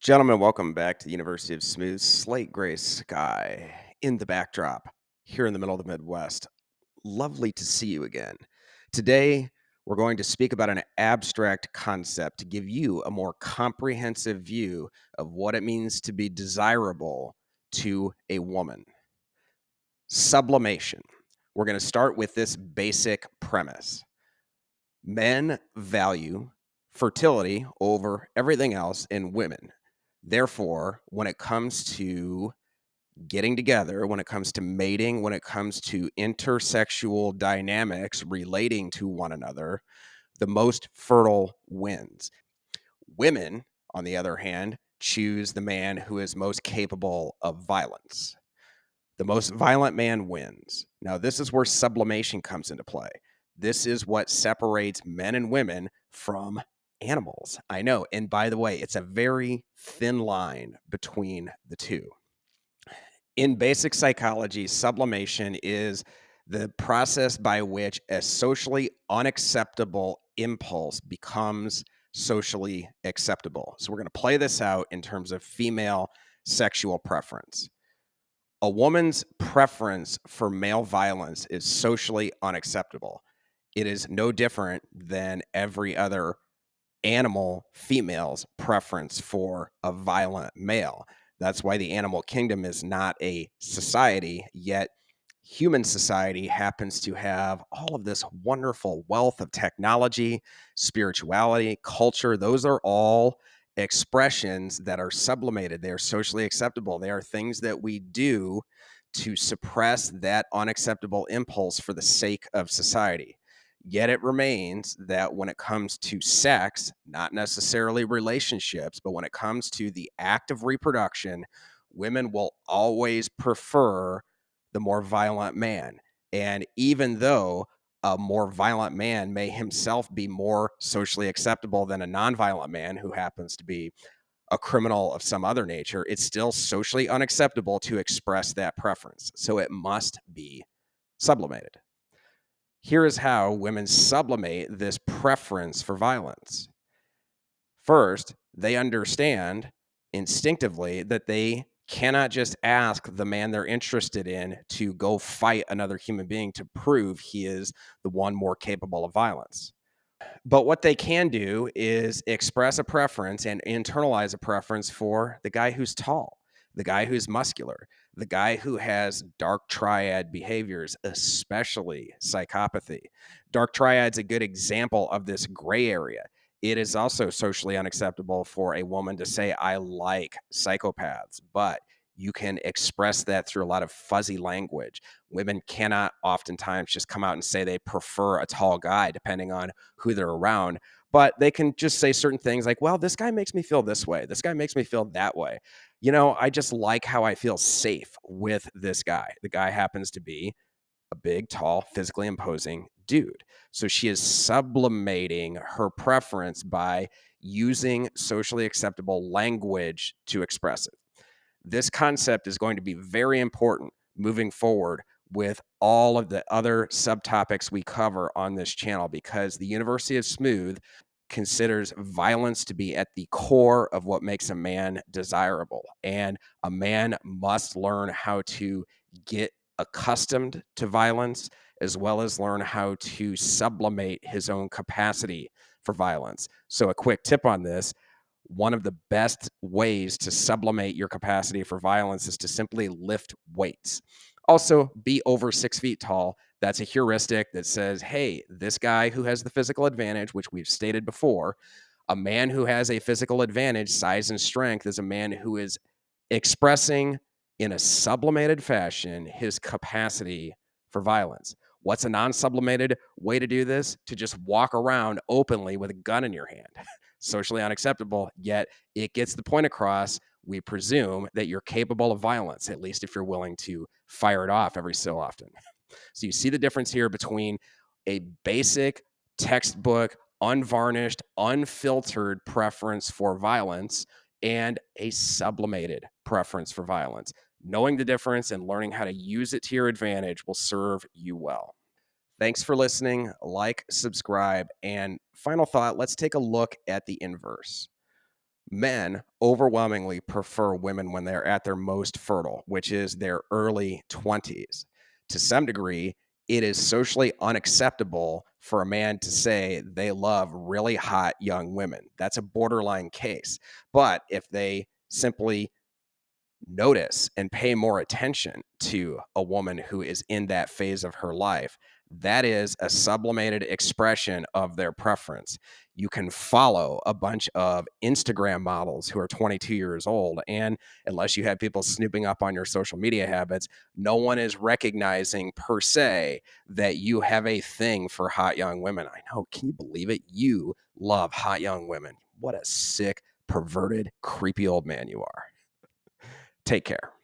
Gentlemen, welcome back to the University of Smooth Slate Gray Sky in the backdrop here in the middle of the Midwest. Lovely to see you again. Today, we're going to speak about an abstract concept to give you a more comprehensive view of what it means to be desirable to a woman. Sublimation. We're going to start with this basic premise. Men value fertility over everything else in women. Therefore, when it comes to getting together, when it comes to mating, when it comes to intersexual dynamics relating to one another, the most fertile wins. Women, on the other hand, choose the man who is most capable of violence. The most violent man wins. Now, this is where sublimation comes into play. This is what separates men and women from animals. I know. And by the way, it's a very thin line between the two. In basic psychology, sublimation is the process by which a socially unacceptable impulse becomes socially acceptable. So, we're going to play this out in terms of female sexual preference. A woman's preference for male violence is socially unacceptable. It is no different than every other animal female's preference for a violent male. That's why the animal kingdom is not a society, yet human society happens to have all of this wonderful wealth of technology, spirituality, culture. Those are all expressions that are sublimated. They are socially acceptable. They are things that we do to suppress that unacceptable impulse for the sake of society. Yet it remains that when it comes to sex, not necessarily relationships, but when it comes to the act of reproduction, women will always prefer the more violent man. And even though a more violent man may himself be more socially acceptable than a nonviolent man who happens to be a criminal of some other nature, it's still socially unacceptable to express that preference. So it must be sublimated. Here is how women sublimate this preference for violence. First, they understand instinctively that they cannot just ask the man they're interested in to go fight another human being to prove he is the one more capable of violence. But what they can do is express a preference and internalize a preference for the guy who's tall, the guy who's muscular, the guy who has dark triad behaviors, especially psychopathy. Dark triad's a good example of this gray area. It is also socially unacceptable for a woman to say, I like psychopaths, but you can express that through a lot of fuzzy language. Women cannot oftentimes just come out and say they prefer a tall guy, depending on who they're around. But they can just say certain things like, well, this guy makes me feel this way. This guy makes me feel that way. I just like how I feel safe with this guy. The guy happens to be a big, tall, physically imposing dude. So she is sublimating her preference by using socially acceptable language to express it. This concept is going to be very important moving forward with all of the other subtopics we cover on this channel, because the University of Smooth considers violence to be at the core of what makes a man desirable. And a man must learn how to get accustomed to violence, as well as learn how to sublimate his own capacity for violence. So, a quick tip on this: one of the best ways to sublimate your capacity for violence is to simply lift weights. Also, be over 6 feet tall. That's a heuristic that says, hey, this guy who has the physical advantage, which we've stated before, a man who has a physical advantage, size and strength, is a man who is expressing in a sublimated fashion his capacity for violence. What's a non sublimated way to do this? To just walk around openly with a gun in your hand. Socially unacceptable, yet it gets the point across. We presume that you're capable of violence, at least if you're willing to fire it off every so often. So you see the difference here between a basic textbook, unvarnished, unfiltered preference for violence and a sublimated preference for violence. Knowing the difference and learning how to use it to your advantage will serve you well. Thanks for listening. Like, subscribe, and final thought, let's take a look at the inverse. Men overwhelmingly prefer women when they're at their most fertile, which is their early 20s. To some degree, it is socially unacceptable for a man to say they love really hot young women. That's a borderline case. But if they simply notice and pay more attention to a woman who is in that phase of her life, that is a sublimated expression of their preference. You can follow a bunch of Instagram models who are 22 years old, and unless you have people snooping up on your social media habits, no one is recognizing per se that you have a thing for hot young women. I know, can you believe it? You love hot young women. What a sick, perverted, creepy old man you are. Take care.